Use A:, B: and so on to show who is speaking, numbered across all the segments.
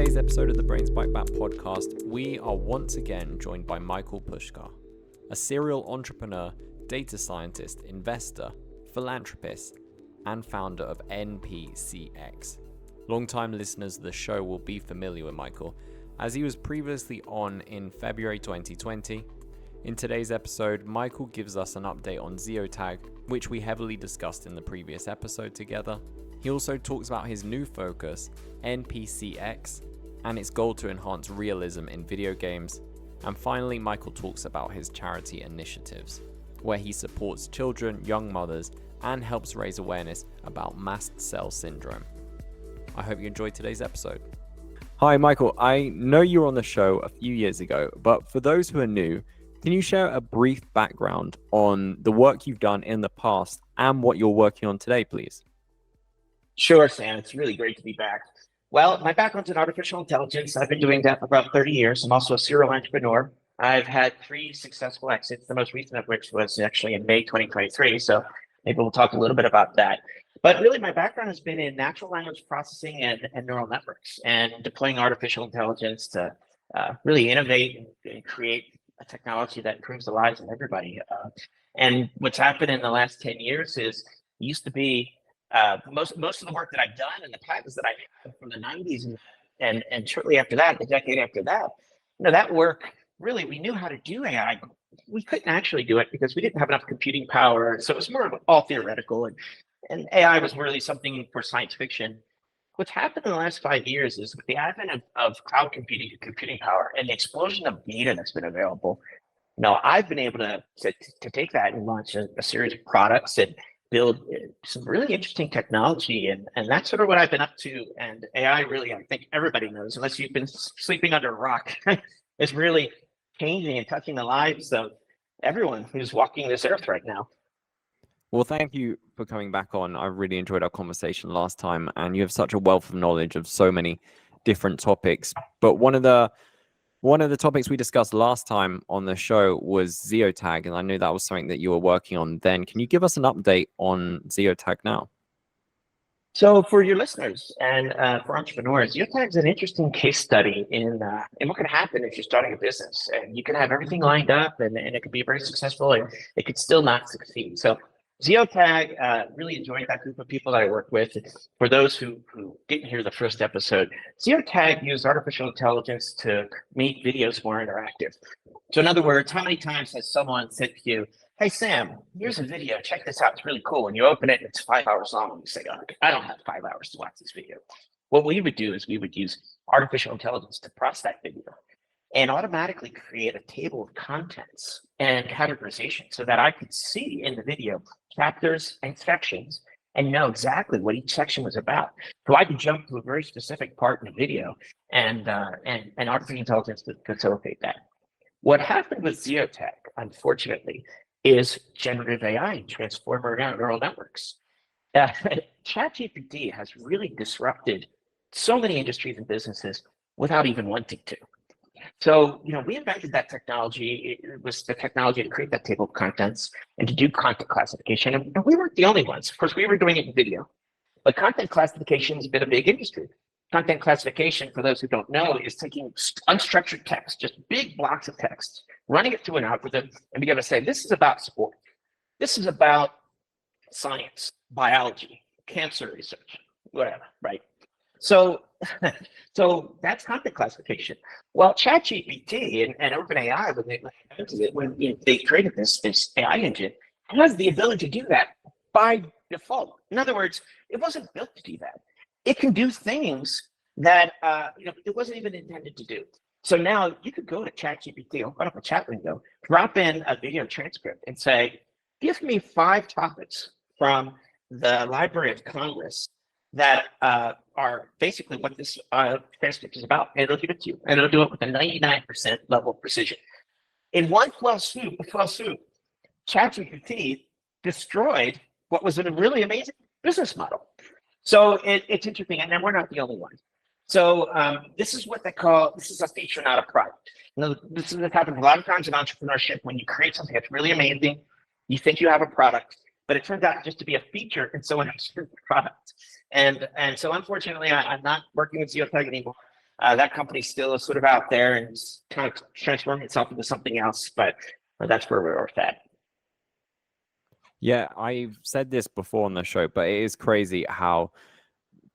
A: today's episode of the Brains Bite Back podcast, we are once again joined by Michael Puscar, a serial entrepreneur, data scientist, investor, philanthropist, and founder of NPCx. Longtime listeners of the show will be familiar with Michael, as he was previously on in February 2020. In today's episode, Michael gives us an update on Ziotag, which we heavily discussed in the previous episode together. He also talks about his new focus, NPCx, and its goal to enhance realism in video games. And finally, Michael talks about his charity initiatives, where he supports children, young mothers, and helps raise awareness about mast cell syndrome. I hope you enjoyed today's episode. Hi, Michael. I know you were on the show a few years ago, but for those who are new, can you share a brief background on the work you've done in the past and what you're working on today, please?
B: Sure, Sam. It's really great to be back. Well, my background's in artificial intelligence. I've been doing that for about 30 years. I'm also a serial entrepreneur. I've had 3 successful exits, the most recent of which was actually in May 2023. So maybe we'll talk a little bit about that. But really, my background has been in natural language processing and neural networks and deploying artificial intelligence to really innovate and create a technology that improves the lives of everybody. And what's happened in the last 10 years is it used to be most of the work that I've done and the patents that I had from the 90s and shortly after that, the decade after that, that work, really, we knew how to do AI. We couldn't actually do it because we didn't have enough computing power. So it was more of all theoretical, and AI was really something for science fiction. What's happened in the last 5 years is with the advent of cloud computing and computing power and the explosion of data that's been available, I've been able to take that and launch a series of products and build some really interesting technology. And that's sort of what I've been up to. And AI really, I think everybody knows, unless you've been sleeping under a rock, is really changing and touching the lives of everyone who's walking this earth right now.
A: Well, thank you for coming back on. I really enjoyed our conversation last time, and you have such a wealth of knowledge of so many different topics. But one of the topics we discussed last time on the show was Ziotag, and I knew that was something that you were working on then. Can you give us an update on Ziotag now?
B: So for your listeners and for entrepreneurs, Ziotag is an interesting case study in what can happen if you're starting a business. And you can have everything lined up and it could be very successful and it could still not succeed. So Ziotag, really enjoyed that group of people that I work with. For those who didn't hear the first episode, Ziotag used artificial intelligence to make videos more interactive. So in other words, how many times has someone said to you, "Hey, Sam, here's a video. Check this out. It's really cool." And you open it and it's 5 hours long. And you say, "Oh, I don't have 5 hours to watch this video." What we would do is we would use artificial intelligence to process that video and automatically create a table of contents and categorization so that I could see in the video chapters and sections and know exactly what each section was about. So I could jump to a very specific part in the video and artificial intelligence to facilitate that. What happened with Ziotag, unfortunately, is generative AI and transformer neural networks. ChatGPT has really disrupted so many industries and businesses without even wanting to. So, we invented that technology. It was the technology to create that table of contents and to do content classification. And we weren't the only ones. Of course, we were doing it in video, but content classification has been a big industry. Content classification, for those who don't know, is taking unstructured text, just big blocks of text, running it through an algorithm, and be able to say, this is about sport. This is about science, biology, cancer research, whatever, right? So that's content classification. Well, ChatGPT and OpenAI, when they created this AI engine, has the ability to do that by default. In other words, it wasn't built to do that. It can do things that it wasn't even intended to do. So now you could go to ChatGPT, open up a chat window, drop in a video transcript, and say, "Give me 5 topics from the Library of Congress that are basically what this transcript is about," and it'll give it to you, and it'll do it with a 99% level of precision. In one fell swoop, ChatGPT destroyed what was a really amazing business model. So it's interesting, and then we're not the only ones. So this is what they call, this is a feature, not a product. This happens a lot of times in entrepreneurship. When you create something that's really amazing, you think you have a product, but it turns out just to be a feature in someone else's product. And so unfortunately, I'm not working with Ziotag anymore. That company still is sort of out there and it's kind of transforming itself into something else, but that's where we're at.
A: Yeah, I've said this before on the show, but it is crazy how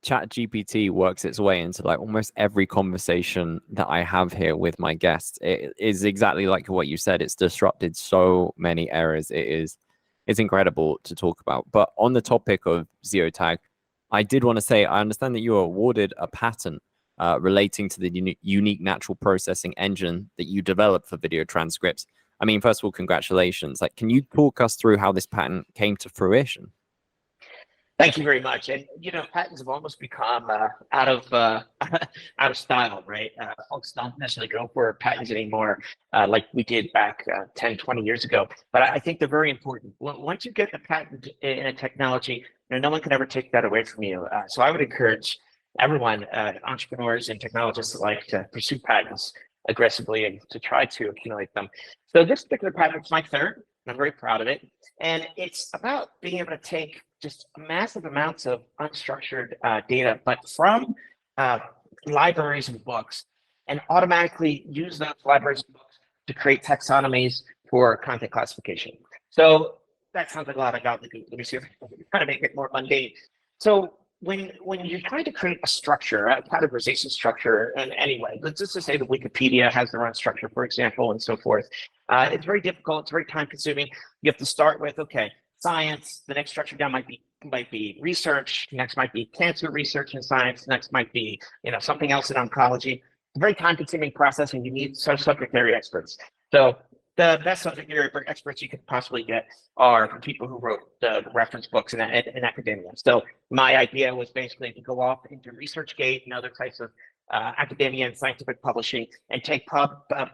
A: ChatGPT works its way into like almost every conversation that I have here with my guests. It is exactly like what you said. It's disrupted so many areas. It's incredible to talk about. But on the topic of Ziotag, I did want to say I understand that you were awarded a patent relating to the unique natural processing engine that you developed for video transcripts. I mean, first of all, congratulations. Like, can you talk us through how this patent came to fruition?
B: Thank you very much. And patents have almost become out of out of style, right? Folks don't necessarily go for patents anymore, like we did back 10, 20 years ago. But I think they're very important. Once you get a patent in a technology, no one can ever take that away from you. So I would encourage everyone, entrepreneurs and technologists alike, to pursue patents aggressively and to try to accumulate them. So this particular patent is my third. And I'm very proud of it. And it's about being able to take just massive amounts of unstructured data, but from libraries and books, and automatically use those libraries and books to create taxonomies for content classification. So that sounds like a lot of gobbledygook. Let me see if I can try to make it more mundane. So when you're trying to create a structure, a categorization structure, and anyway, let's just say that Wikipedia has their own structure, for example, and so forth. It's very difficult. It's very time consuming. You have to start with, okay, science. The next structure down might be research. Next might be cancer research in science. Next might be something else in oncology. It's a very time consuming process, and you need subject area experts. So the best subject area experts you could possibly get are people who wrote the reference books in academia. So my idea was basically to go off into ResearchGate and other types of academia and scientific publishing and take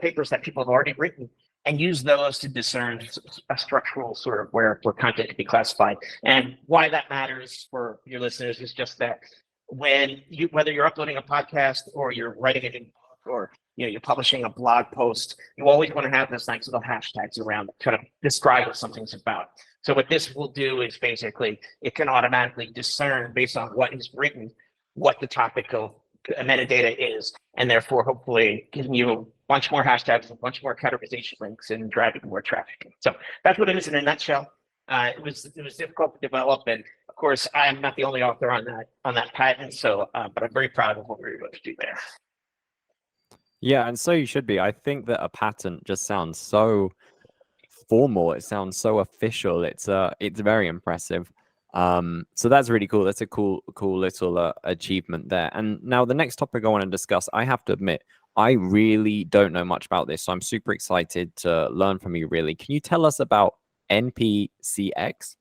B: papers that people have already written and use those to discern a structural sort of where content can be classified. And why that matters for your listeners is just that whether you're uploading a podcast or you're writing a new book or you're publishing a blog post, you always want to have those nice little hashtags around that kind of describe what something's about. So what this will do is basically it can automatically discern based on what is written what the topic of metadata is, and therefore hopefully giving you a bunch more hashtags, a bunch more categorization links, and driving more traffic. So that's what it is in a nutshell. It was difficult to develop, and of course I'm not the only author on that patent. So, but I'm very proud of what we were able to do there.
A: Yeah, and so you should be. I think that a patent just sounds so formal. It sounds so official. It's very impressive. So that's really cool. That's a cool little achievement there. And now the next topic I want to discuss, I have to admit, I really don't know much about this, so I'm super excited to learn from you. Really, can you tell us about NPCx?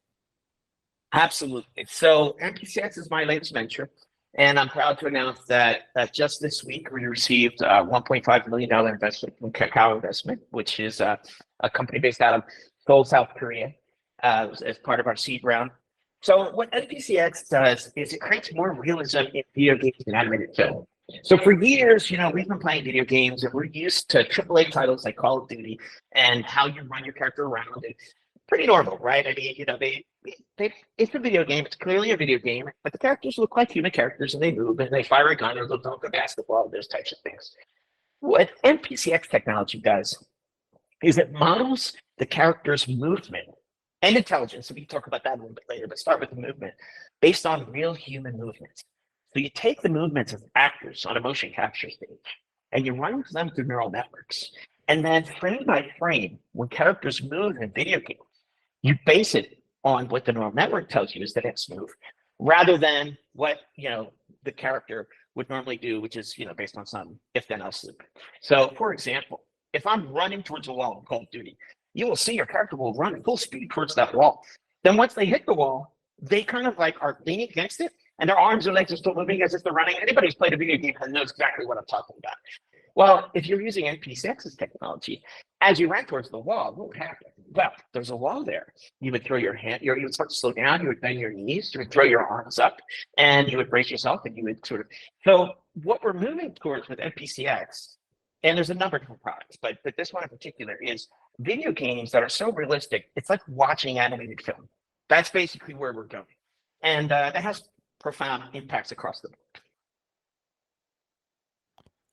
B: Absolutely. So NPCx is my latest venture. And I'm proud to announce that just this week, we received a $1.5 million investment from Kakao Investment, which is a company based out of Seoul, South Korea, as part of our seed round. So what NPCx does is it creates more realism in video games and animated film. So for years, we've been playing video games and we're used to AAA titles like Call of Duty and how you run your character around. And pretty normal, right? I mean, it's a video game. It's clearly a video game, but the characters look like human characters and they move and they fire a gun or they'll dunk a basketball, those types of things. What NPCx technology does is it models the character's movement and intelligence. So we can talk about that a little bit later, but start with the movement based on real human movements. So you take the movements of actors on a motion capture stage and you run them through neural networks. And then frame by frame, when characters move in video games, you base it on what the neural network tells you is the next move, rather than what the character would normally do, which is based on some if then else loop. So, for example, if I'm running towards a wall in Call of Duty, you will see your character will run at full speed towards that wall. Then once they hit the wall, they kind of like are leaning against it, and their arms and legs are still moving as if they're running. Anybody who's played a video game knows exactly what I'm talking about. Well, if you're using NPCx's technology, as you ran towards the wall, what would happen? Well, there's a wall there. You would throw your hand, you would start to slow down, you would bend your knees, you would throw your arms up, and you would brace yourself, and you would sort of. So what we're moving towards with NPCx, and there's a number of different products, but this one in particular is video games that are so realistic, it's like watching animated film. That's basically where we're going. And that has profound impacts across the board.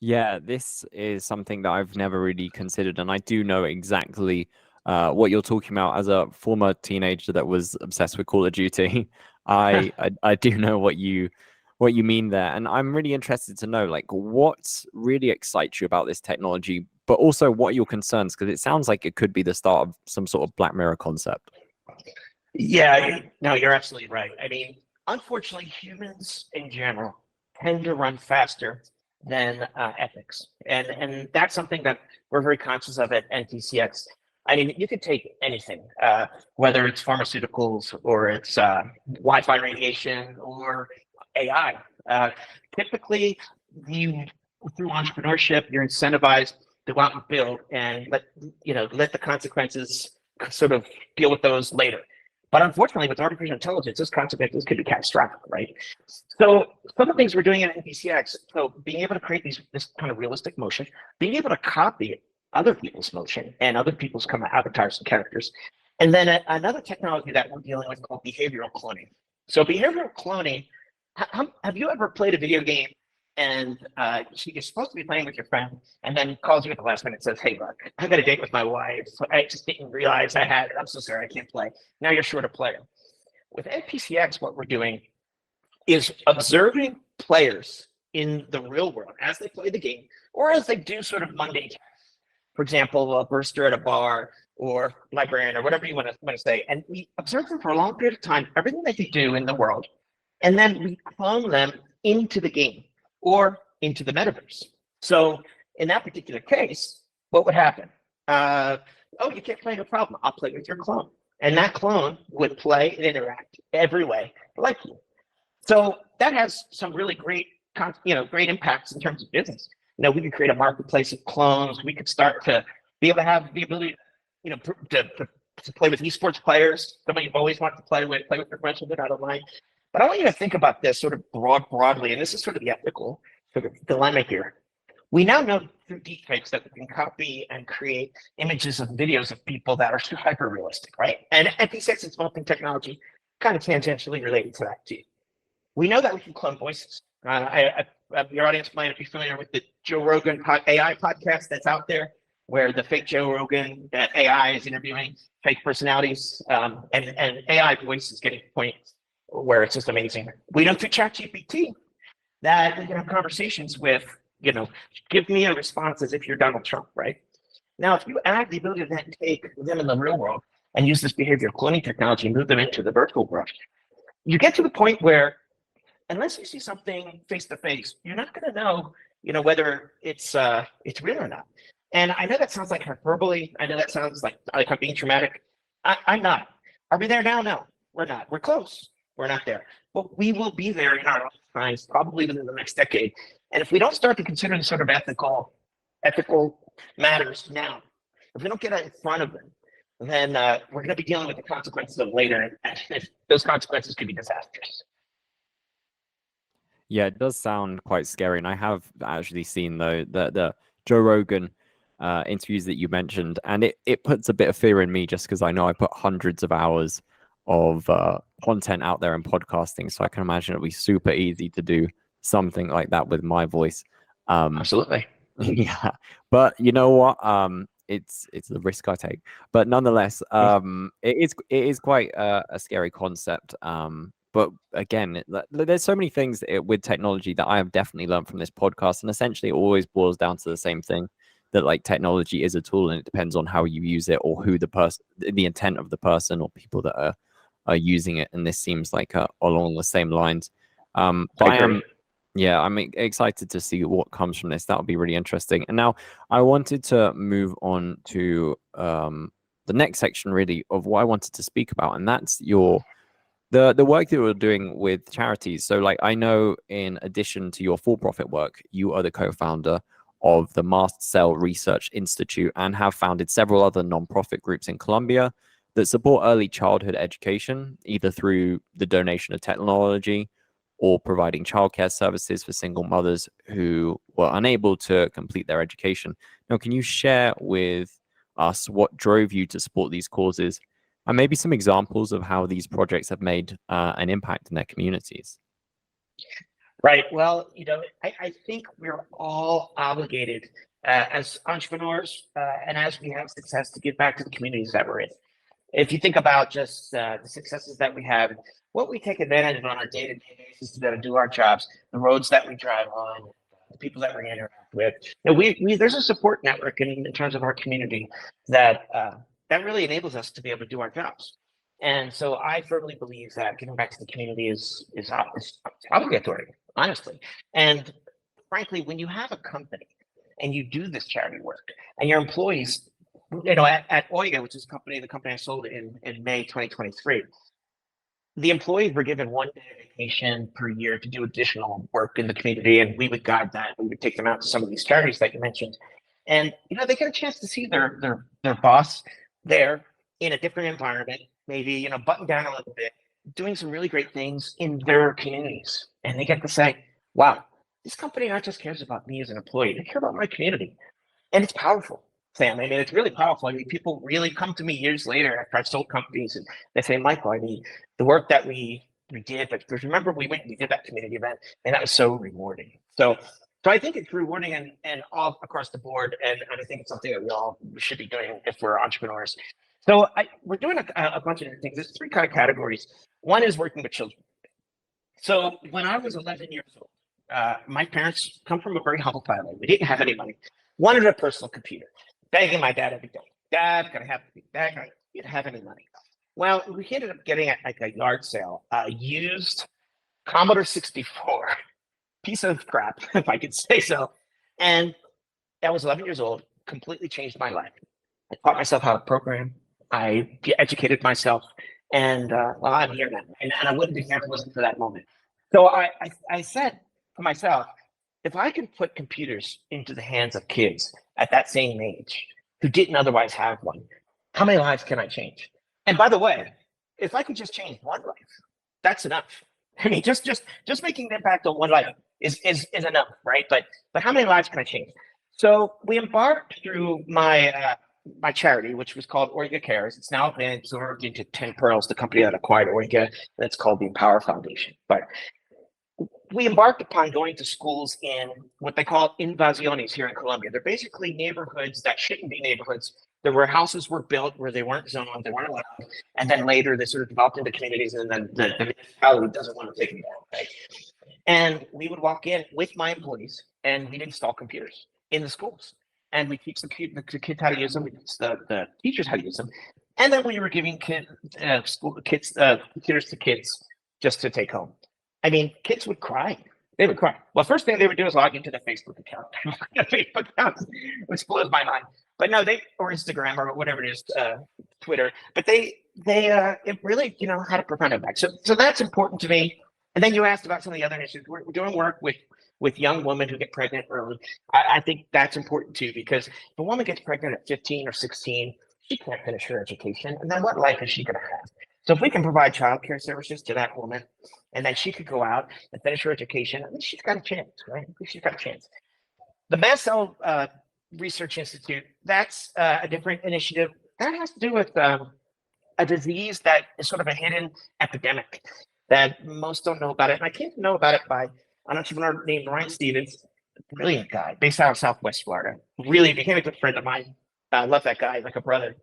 A: Yeah, this is something that I've never really considered, and I do know exactly what you're talking about. As a former teenager that was obsessed with Call of Duty, I do know what you mean there, and I'm really interested to know like what really excites you about this technology, but also what are your concerns, because it sounds like it could be the start of some sort of Black Mirror concept.
B: Yeah, no, you're absolutely right. I mean, unfortunately, humans in general tend to run faster than ethics, and that's something that we're very conscious of at NPCx. I mean, you could take anything, whether it's pharmaceuticals or it's Wi-Fi radiation or AI. Uh, Typically, you through entrepreneurship, you're incentivized to go out and build and let the consequences sort of deal with those later. But unfortunately, with artificial intelligence, those consequences could be catastrophic, right? So some of the things we're doing at NPCx, so being able to create this kind of realistic motion, being able to copy other people's motion and other people's kind of avatars and characters. And then another technology that we're dealing with called behavioral cloning. So behavioral cloning, have you ever played a video game and you're supposed to be playing with your friend and then calls you at the last minute and says, hey, look, I got a date with my wife. I just didn't realize I had it. I'm so sorry, I can't play. Now you're short a player. With NPCx, what we're doing is observing players in the real world as they play the game or as they do sort of mundane tasks. For example, a barista at a bar or librarian or whatever you want to say. And we observe them for a long period of time, everything that they do in the world. And then we clone them into the game or into the metaverse. So in that particular case, what would happen? Oh, you can't play, no problem. I'll play with your clone. And that clone would play and interact every way like you. So that has some really great, great impacts in terms of business. We could create a marketplace of clones. We could start to be able to have the ability, to play with esports players. Somebody you've always wanted to play with your friends when they're not online. But I want you to think about this sort of broadly, and this is sort of the ethical sort of dilemma here. We now know through deepfakes that we can copy and create images and videos of people that are hyper realistic, right? And NPCx and smoking technology kind of tangentially related to that too. We know that we can clone voices. Your audience might be familiar with the Joe Rogan AI podcast that's out there, where the fake Joe Rogan AI is interviewing fake personalities, and AI voice is getting to the point where it's just amazing. We know through ChatGPT that we can have conversations with, give me a response as if you're Donald Trump, right? Now, if you add the ability to then take them in the real world and use this behavioral cloning technology and move them into the virtual world, you get to the point where, unless you see something face to face, you're not going to know, whether it's real or not. And I know that sounds like hyperbole. I know that sounds like I'm being dramatic. I'm not. Are we there now? No, we're not. We're close. We're not there. But we will be there in our lifetimes, probably within the next decade. And if we don't start to consider the sort of ethical matters now, if we don't get in front of them, then we're going to be dealing with the consequences of later. And those consequences could be disastrous.
A: Yeah, it does sound quite scary, and I have actually seen the Joe Rogan interviews that you mentioned, and it puts a bit of fear in me just because I know I put hundreds of hours of content out there in podcasting, so I can imagine it'll be super easy to do something like that with my voice.
B: Absolutely.
A: Yeah, but you know what? It's the risk I take, but nonetheless, it is quite a scary concept. But again, there's so many things with technology that I have definitely learned from this podcast, and essentially it always boils down to the same thing, that like technology is a tool, and it depends on how you use it or who the intent of the person or people that are using it. And this seems like along the same lines. But I'm excited to see what comes from this. That would be really interesting. And now I wanted to move on to the next section really of what I wanted to speak about, and that's the work that you're doing with charities. So like, I know in addition to your for-profit work, you are the co-founder of the Mast Cell Research Institute and have founded several other nonprofit groups in Colombia that support early childhood education, either through the donation of technology or providing childcare services for single mothers who were unable to complete their education. Now, can you share with us what drove you to support these causes, and maybe some examples of how these projects have made an impact in their communities?
B: Right. Well, I think we're all obligated as entrepreneurs and as we have success to give back to the communities that we're in. If you think about just the successes that we have, what we take advantage of on a day-to-day basis to be able to do our jobs, the roads that we drive on, the people that we interact with, there's a support network in terms of our community that that really enables us to be able to do our jobs. And so I firmly believe that giving back to the community is obligatory, honestly. And frankly, when you have a company and you do this charity work and your employees, at Oiga, which is the company I sold in May 2023, the employees were given 1 day of vacation per year to do additional work in the community, and we would guide that. We would take them out to some of these charities that you mentioned, and they get a chance to see their boss there in a different environment, maybe button down a little bit, doing some really great things in their communities, and they get to say, "Wow, this company not just cares about me as an employee; they care about my community," and it's powerful. Sam, I mean, it's really powerful. I mean, people really come to me years later after I've sold companies and they say, Michael, I mean, the work that we did, but remember we went and we did that community event and that was so rewarding. So I think it's rewarding and all across the board. And I think it's something that we all should be doing if we're entrepreneurs. So we're doing a bunch of different things. There's 3 kind of categories. One is working with children. So when I was 11 years old, my parents come from a very humble family. We didn't have any money. Wanted a personal computer. Begging my dad every day, Dad, can I have the dad? You didn't have any money. Well, we ended up getting at like a yard sale, a used Commodore 64, piece of crap, if I could say so. And I was 11 years old, completely changed my life. I taught myself how to program. I educated myself, and well, I'm here now. And I wouldn't be here if it wasn't for that moment. So I said to myself, if I can put computers into the hands of kids at that same age who didn't otherwise have one, how many lives can I change? And by the way, if I could just change one life, that's enough. I mean, just making an impact on one life is enough, right? But how many lives can I change? So we embarked through my charity, which was called Oiga Cares. It's now been absorbed into 10 Pearls, the company that acquired Oiga, that's called the Empower Foundation. But we embarked upon going to schools in what they call invasiones here in Colombia. They're basically neighborhoods that shouldn't be neighborhoods. There were houses were built where they weren't zoned, they weren't allowed, and then later they sort of developed into communities, and then the municipality doesn't want to take them down, right? And we would walk in with my employees, and we'd install computers in the schools, and we teach the kids how to use them, we teach the teachers how to use them, and then we were giving computers to kids just to take home. I mean, kids would cry. They would cry. Well, first thing they would do is log into their Facebook account. Facebook account, which blows my mind. But no, or Instagram or whatever it is, Twitter. But they it really had a profound impact. So that's important to me. And then you asked about some of the other issues. We're doing work with young women who get pregnant early. I think that's important too, because if a woman gets pregnant at 15 or 16, she can't finish her education, and then what life is she going to have? So if we can provide childcare services to that woman, and then she could go out and finish her education, at least she's got a chance, right? At least she's got a chance. The Mast Cell Research Institute, that's a different initiative. That has to do with a disease that is sort of a hidden epidemic that most don't know about it. And I came to know about it by an entrepreneur named Ryan Stevens, a brilliant guy based out of Southwest Florida. Really became a good friend of mine. I love that guy like a brother.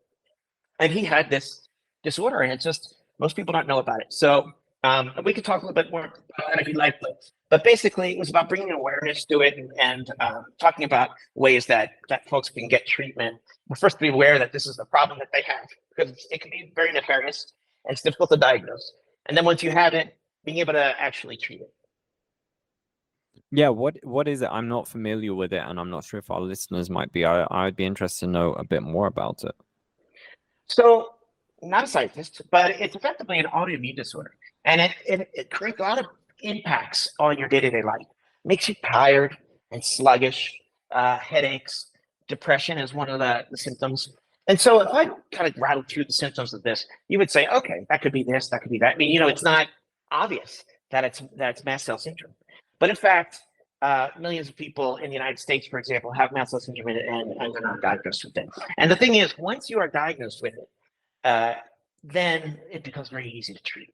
B: And he had this disorder, and it's just most people don't know about it. So we could talk a little bit more about that if you'd like, but basically it was about bringing awareness to it and talking about ways that folks can get treatment. Well, first, be aware that this is the problem that they have, because it can be very nefarious and it's difficult to diagnose. And then once you have it, being able to actually treat it.
A: Yeah, what is it? I'm not familiar with it, and I'm not sure if our listeners might be. I'd be interested to know a bit more about it.
B: So, not a scientist, but it's effectively an autoimmune disorder, and it creates a lot of impacts on your day-to-day life. Makes you tired and sluggish, headaches, depression is one of the symptoms. And so if I kind of rattle through the symptoms of this, you would say, okay, that could be this, that could be that. I mean, it's not obvious that it's mast cell syndrome. But in fact, millions of people in the United States, for example, have mast cell syndrome and they're not diagnosed with it. And the thing is, once you are diagnosed with it, then it becomes very easy to treat.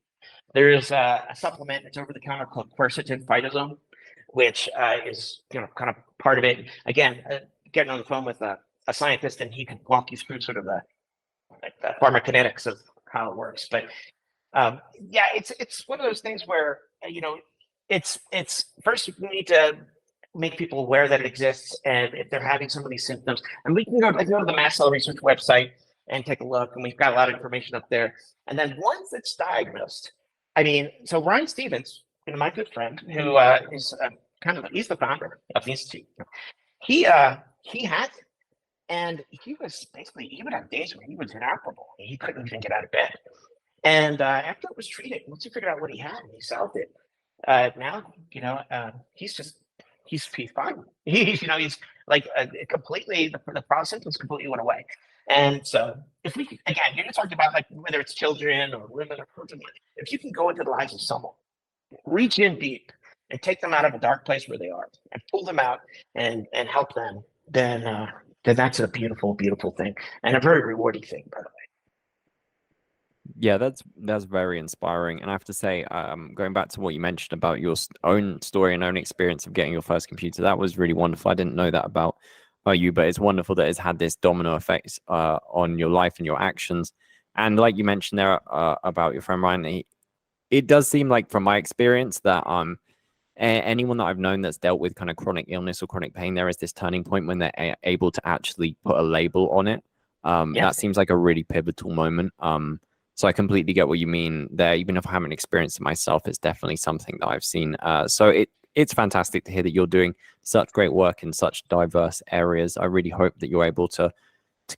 B: There's a supplement that's over the counter called quercetin phytosome. which is kind of part of it. Again, getting on the phone with a scientist, and he can walk you through sort of the pharmacokinetics of how it works. But yeah, it's one of those things where it's first we need to make people aware that it exists, and if they're having some of these symptoms, and we can go to the Mass Cell Research website and take a look, and we've got a lot of information up there. And then once it's diagnosed, I mean, so Ryan Stevens, my good friend, who is he's the founder of the institute. He had it, and he would have days where he was inoperable. He couldn't even get out of bed. And after it was treated, once he figured out what he had and he solved it, now he's fine. He's like completely the symptoms completely went away. And so if we can, again, you're just talking about like whether it's children or women or children, if you can go into the lives of someone, reach in deep and take them out of a dark place where they are and pull them out and help them, then that's a beautiful, beautiful thing, and a very rewarding thing, by the way.
A: Yeah, that's very inspiring. And I have to say, going back to what you mentioned about your own story and own experience of getting your first computer, that was really wonderful. I didn't know that about you, but it's wonderful that it's had this domino effect on your life and your actions. And like you mentioned there about your friend Ryan, it does seem like, from my experience, that anyone that I've known that's dealt with kind of chronic illness or chronic pain, there is this turning point when they're able to actually put a label on it. That seems like a really pivotal moment. So I completely get what you mean there. Even if I haven't experienced it myself, it's definitely something that I've seen. So it's fantastic to hear that you're doing such great work in such diverse areas. I really hope that you're able to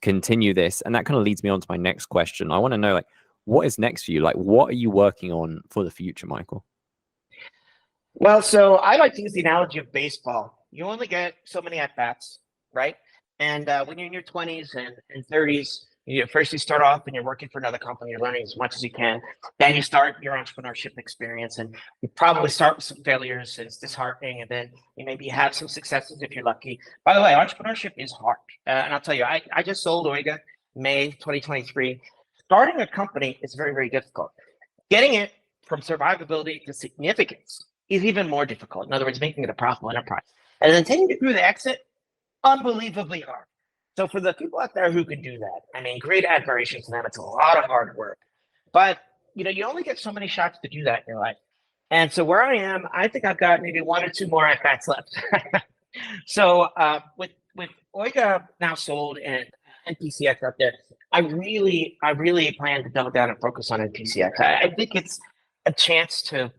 A: continue this. And that kind of leads me on to my next question. I want to know, like, what is next for you? Like, what are you working on for the future, Michael?
B: Well, so I like to use the analogy of baseball. You only get so many at-bats, right? And when you're in your 20s and 30s, first you start off and you're working for another company, you're learning as much as you can. Then you start your entrepreneurship experience, and you probably start with some failures, and it's disheartening, and then you maybe have some successes if you're lucky. By the way, entrepreneurship is hard. And I'll tell you, I just sold Oiga May 2023. Starting a company is very, very difficult. Getting it from survivability to significance is even more difficult. In other words, making it a profitable enterprise. And then taking it through the exit, unbelievably hard. So for the people out there who can do that, I mean, great admiration to them. It's a lot of hard work, but you only get so many shots to do that in your life. And so where I am, I think I've got maybe one or two more at bats left. So with Oiga now sold and NPCx out there, I really plan to double down and focus on NPCx. I think it's a chance to.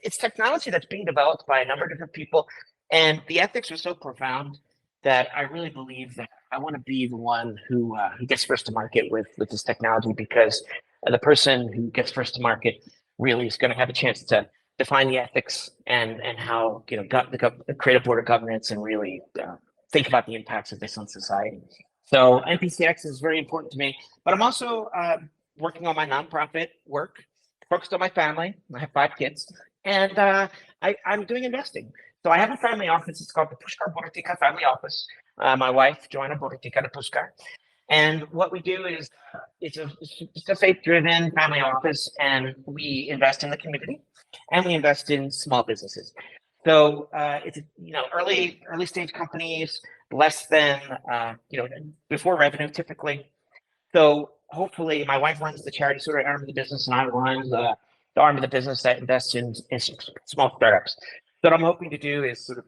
B: It's technology that's being developed by a number of different people, and the ethics are so profound that I really believe that I want to be the one who gets first to market with this technology, because the person who gets first to market really is going to have a chance to define the ethics and how create a board of governance and really think about the impacts of this on society. So NPCx is very important to me, but I'm also working on my nonprofit work, focused on my family. I have 5 kids, and I'm doing investing. So I have a family office. It's called the Puscar Politica Family Office. My wife, Joanna Politica de Puscar. And what we do is it's a faith-driven family office, and we invest in the community, and we invest in small businesses. So it's early stage companies, less than before revenue typically. So hopefully, my wife runs the charity sort of arm of the business, and I run the arm of the business that invests in small startups. What I'm hoping to do is sort of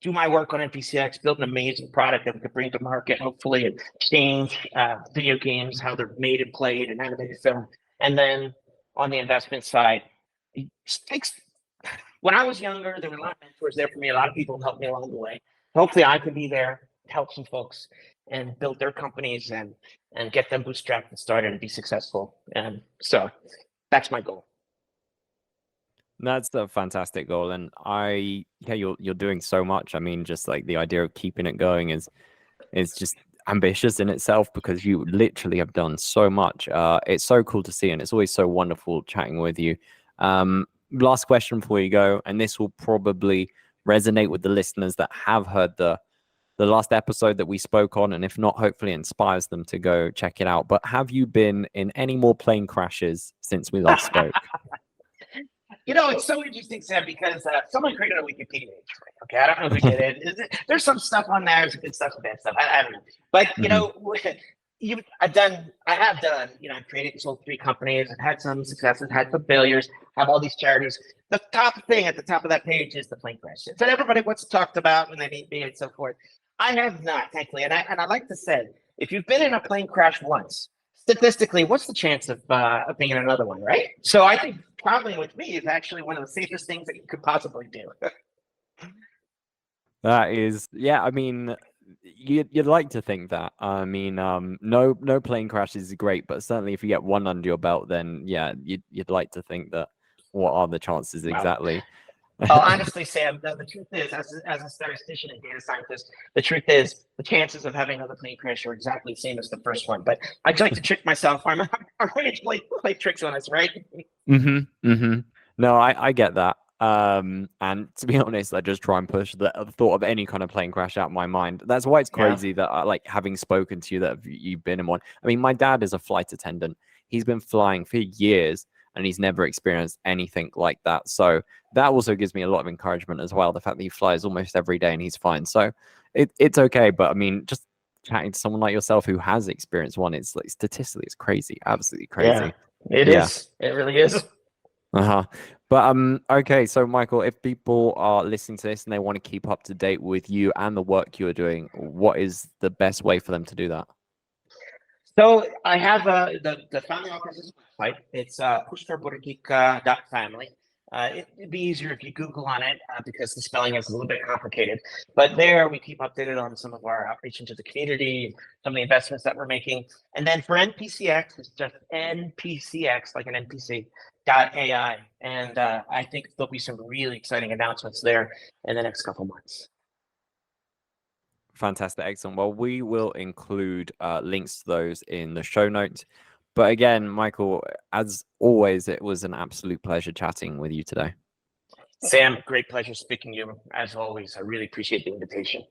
B: do my work on NPCx, build an amazing product that we could bring to market, hopefully, and change video games, how they're made and played, and animated film. And then on the investment side, it takes. When I was younger, there were a lot of mentors there for me. A lot of people helped me along the way. Hopefully, I can be there, help some folks, and build their companies and get them bootstrapped and started and be successful. And so that's my goal.
A: That's a fantastic goal, and you're doing so much. I mean, just like the idea of keeping it going is just ambitious in itself, because you literally have done so much. It's so cool to see, and it's always so wonderful chatting with you. Last question before you go, and this will probably resonate with the listeners that have heard the last episode that we spoke on, and if not, hopefully inspires them to go check it out. But have you been in any more plane crashes since we last spoke?
B: It's so interesting, Sam, because someone created a Wikipedia page for it. Okay, I don't know who did it. There's some stuff on there, there's good stuff, some bad stuff. I don't know, but I've created and sold 3 companies. I've had some successes, had some failures, have all these charities. The top thing at the top of that page is the plane crash. It's what everybody wants talked about when they meet me and so forth. I have not, thankfully, and I like to say, if you've been in a plane crash once, statistically, what's the chance of being in another one, right? So I think traveling with me is actually one of the safest things that you could possibly do.
A: That is, yeah. I mean, you'd like to think that. I mean, no plane crashes is great, but certainly if you get one under your belt, then yeah, you'd like to think that. What are the chances
B: Wow.
A: exactly?
B: Honestly, Sam, the truth is, as a statistician and data scientist, the truth is the chances of having another plane crash are exactly the same as the first one. But I'd like to trick myself. I'm going to play tricks on us, right?
A: No, I get that. And to be honest, I just try and push the thought of any kind of plane crash out of my mind. That's why it's crazy that I, like, having spoken to you, that you've been in one. I mean, my dad is a flight attendant. He's been flying for years and he's never experienced anything like that. So that also gives me a lot of encouragement as well. The fact that he flies almost every day and he's fine. So it's okay. But I mean, just chatting to someone like yourself who has experienced one, it's like statistically, it's crazy, absolutely crazy.
B: Yeah, it is. It really is.
A: But okay, so Michael, if people are listening to this and they want to keep up to date with you and the work you're doing, what is the best way for them to do that?
B: So I have the family office's website. It's pushkarburatika.family. It'd be easier if you Google on it because the spelling is a little bit complicated. But there we keep updated on some of our outreach into the community, some of the investments that we're making. And then for NPCx, it's just NPCx, like an NPC.ai. And I think there'll be some really exciting announcements there in the next couple months.
A: Fantastic. Excellent. Well, we will include links to those in the show notes. But again, Michael, as always, it was an absolute pleasure chatting with you today.
B: Sam, great pleasure speaking to you. As always, I really appreciate the invitation.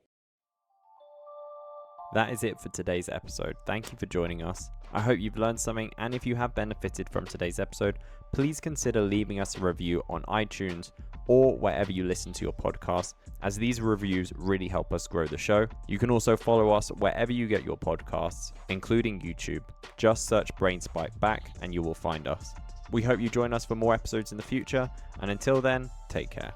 A: That is it for today's episode. Thank you for joining us. I hope you've learned something, and if you have benefited from today's episode, please consider leaving us a review on iTunes or wherever you listen to your podcast, as these reviews really help us grow the show. You can also follow us wherever you get your podcasts, including YouTube. Just search Brainspike Back and you will find us. We hope you join us for more episodes in the future, and until then, take care.